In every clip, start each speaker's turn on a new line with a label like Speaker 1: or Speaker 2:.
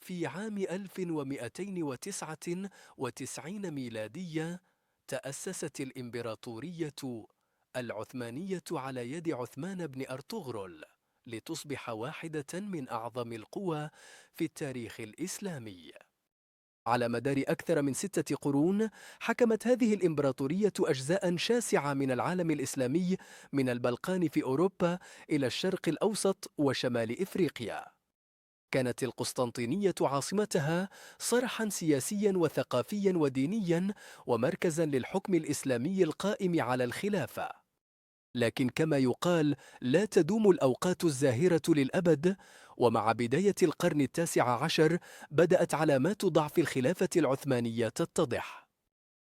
Speaker 1: في عام 1299 ميلادية تأسست الإمبراطورية العثمانية على يد عثمان بن أرطغرل لتصبح واحدة من أعظم القوى في التاريخ الإسلامي. على مدار أكثر من 6 قرون حكمت هذه الإمبراطورية أجزاء شاسعة من العالم الإسلامي، من البلقان في أوروبا إلى الشرق الأوسط وشمال إفريقيا. كانت القسطنطينية عاصمتها صرحا سياسيا وثقافيا ودينيا، ومركزا للحكم الإسلامي القائم على الخلافة. لكن كما يقال، لا تدوم الأوقات الزاهرة للأبد، ومع بداية القرن ال19 بدأت علامات ضعف الخلافة العثمانية تتضح.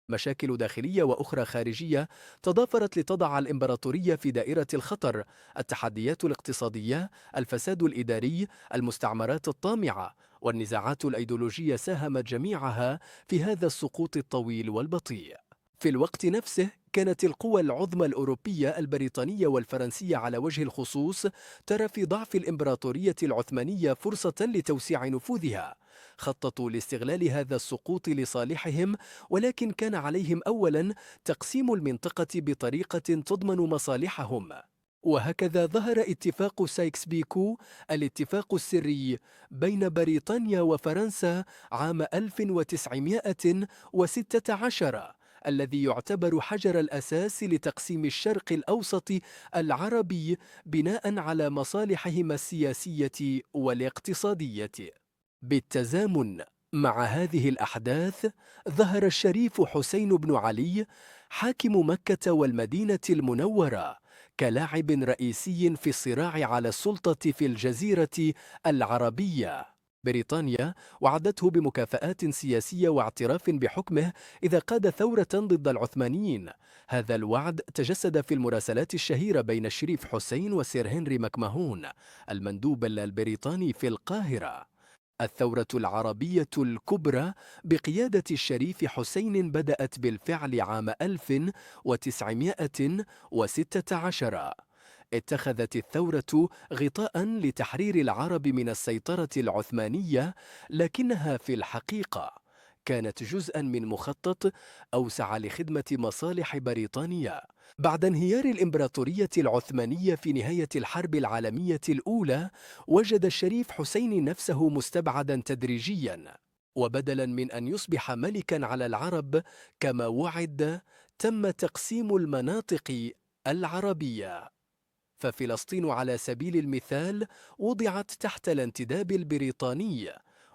Speaker 1: مشاكل داخلية وأخرى خارجية تضافرت لتضع الإمبراطورية في دائرة الخطر: التحديات الاقتصادية، الفساد الإداري، المستعمرات الطامعة، والنزاعات الأيديولوجية ساهمت جميعها في هذا السقوط الطويل والبطيء. في الوقت نفسه كانت القوى العظمى الأوروبية البريطانية والفرنسية على وجه الخصوص ترى في ضعف الإمبراطورية العثمانية فرصة لتوسيع نفوذها. خططوا لاستغلال هذا السقوط لصالحهم، ولكن كان عليهم أولاً تقسيم المنطقة بطريقة تضمن مصالحهم. وهكذا ظهر اتفاق سايكس بيكو، الاتفاق السري بين بريطانيا وفرنسا عام 1916، الذي يعتبر حجر الأساس لتقسيم الشرق الأوسط العربي بناء على مصالحهما السياسية والاقتصادية. بالتزامن مع هذه الأحداث ظهر الشريف حسين بن علي حاكم مكة والمدينة المنورة كلاعب رئيسي في الصراع على السلطة في الجزيرة العربية. بريطانيا وعدته بمكافآت سياسية واعتراف بحكمه إذا قاد ثورة ضد العثمانيين. هذا الوعد تجسد في المراسلات الشهيرة بين الشريف حسين وسير هنري مكمهون، المندوب البريطاني في القاهرة. الثورة العربية الكبرى بقيادة الشريف حسين بدأت بالفعل عام 1916. اتخذت الثورة غطاء لتحرير العرب من السيطرة العثمانية، لكنها في الحقيقة كانت جزءاً من مخطط أوسع لخدمة مصالح بريطانيا. بعد انهيار الإمبراطورية العثمانية في نهاية الحرب العالمية الأولى، وجد الشريف حسين نفسه مستبعداً تدريجياً، وبدلاً من أن يصبح ملكاً على العرب كما وعد، تم تقسيم المناطق العربية. ففلسطين على سبيل المثال وضعت تحت الانتداب البريطاني،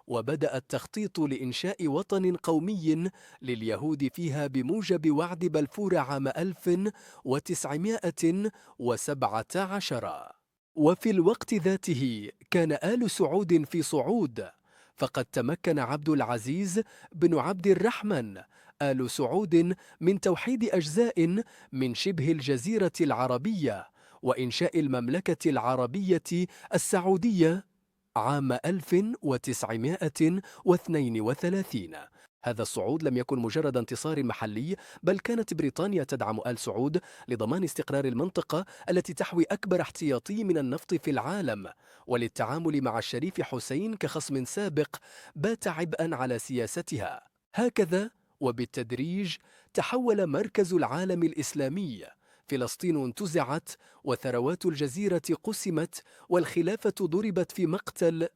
Speaker 1: وبدأ التخطيط لإنشاء وطن قومي لليهود فيها بموجب وعد بلفور عام 1917. وفي الوقت ذاته كان آل سعود في صعود، فقد تمكن عبد العزيز بن عبد الرحمن آل سعود من توحيد أجزاء من شبه الجزيرة العربية وإنشاء المملكة العربية السعودية عام 1932. هذا الصعود لم يكن مجرد انتصار محلي، بل كانت بريطانيا تدعم آل سعود لضمان استقرار المنطقة التي تحوي أكبر احتياطي من النفط في العالم. وللتعامل مع الشريف حسين كخصم سابق بات عبئا على سياستها. هكذا وبالتدريج تحول مركز العالم الإسلامي. فلسطين انتزعت، وثروات الجزيرة قسمت، والخلافة ضربت في مقتل.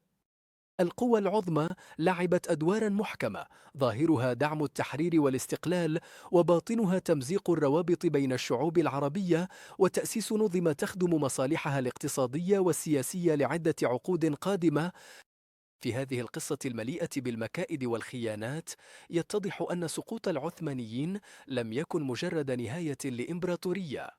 Speaker 1: القوى العظمى لعبت أدوارا محكمة، ظاهرها دعم التحرير والاستقلال، وباطنها تمزيق الروابط بين الشعوب العربية وتأسيس نظم تخدم مصالحها الاقتصادية والسياسية لعدة عقود قادمة. في هذه القصة المليئة بالمكائد والخيانات يتضح أن سقوط العثمانيين لم يكن مجرد نهاية لإمبراطورية،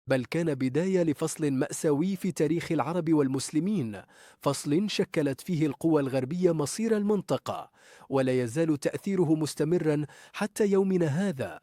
Speaker 1: بل كان بداية لفصل مأساوي في تاريخ العرب والمسلمين، فصل شكلت فيه القوى الغربية مصير المنطقة، ولا يزال تأثيره مستمرا حتى يومنا هذا.